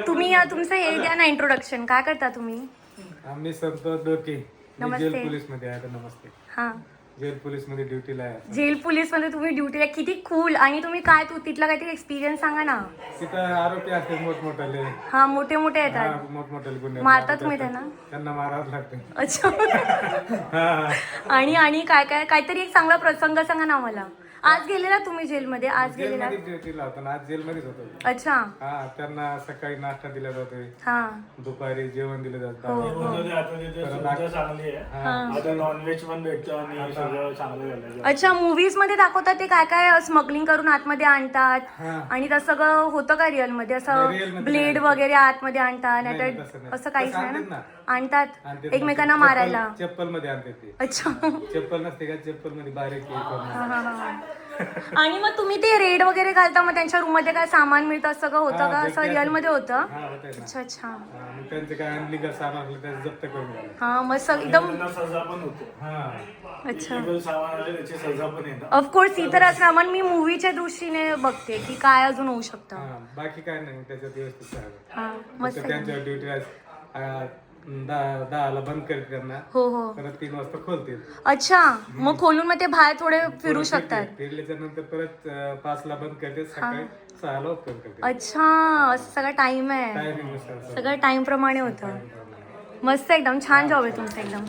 तुम्ही तुमचं हे द्या ना इंट्रोडक्शन, काय करता तुम्ही? आम्ही संतोष डोके, मी नमस्ते. जेल पोलीस मध्ये आहे. नमस्ते. हा, जेल पोलीस मध्ये ड्युटीला आहे. जेल पोलीस मध्ये तुम्ही ड्युटीला, किती कूल. आणि तुम्ही काय तिथला काहीतरी एक्सपिरियन्स सांगा ना. तिथं आरोपी असतात मोठमोठाले. हा, मोठे मोठे येतात. मोठमोठाले गुन्हे मारता तुम्ही त्यांना? त्यांना मारावं लागतं. अच्छा. हा. आणि काय काय काहीतरी एक चांगला प्रसंग सांगा ना मला. आज गेलेला तुम्ही जेलमध्ये? आज गेलेला? जेलमध्ये ड्युटीला होतो ना, आज जेलमध्येच होतो. अच्छा. हा, त्यांना सकाळी नाश्ता दिला जातोय, हा. दुपारी जेवण दिलं जातं. आता नॉनव्हेज पण भेटतं आणि सगळं चांगलं झालं. अच्छा, मूवीज मध्ये दाखवतात ते काय काय स्मगलिंग करून आतमध्ये आणतात, हा. आणि तसं सगळं होतं का रिअल मध्ये? नाही, असं real मध्ये ब्लेड नाही. वगैरे आतमध्ये आणतात, नाही, नाहीतर तसं नाही. असं काहीच तसं नाही आणतात ना? ना. आणतात एकमेकांना मारायला. चप्पल मध्ये आणते ते. अच्छा. चप्पल नसते का, चप्पल मध्ये बारीक हे करून. हा, हा, हा. आणि मग तुम्ही ते रेड वगैरे घालता, मग त्यांच्या रूम मध्ये काय सामान मिळतं असं का होतं का? असं रिअल मध्ये होतं? हा, होतंय ना. अच्छा अच्छा. हा, मग त्यांचे काय अनलिगल सामान असलं त्याचं जप्त करून घ्यायचं. हा, मग एकदम. त्यांना सजा पण होते. हा. अच्छा. इलिगल सामान आले त्याची सजा पण येतात. ऑफकोर्स ही तर असणार, मग मी मूवीच्या दृष्टीने बघते की काय अजून होऊ शकतं. हा, बाकी काय नाही त्याच्यात व्यवस्थित चालू. हा, मस्त फक्त आहे. त्यांच्या ड्युटीला 10ला बंद करते त्यांना, हो हो. परत 3 वाजता खोलते. अच्छा, मग खोलून मग ते बाहेर थोडे फिरू शकतात. फिरल्याच्या नंतर परत 5ला बंद करते, सकाळी 6ला ओपन करते. अच्छा, असं सगळा टाइम आहे. टायमिंग नुसार सगळं टाइम प्रमाणे होतं. मस्त, एकदम छान जॉब आहे तुमचा एकदम.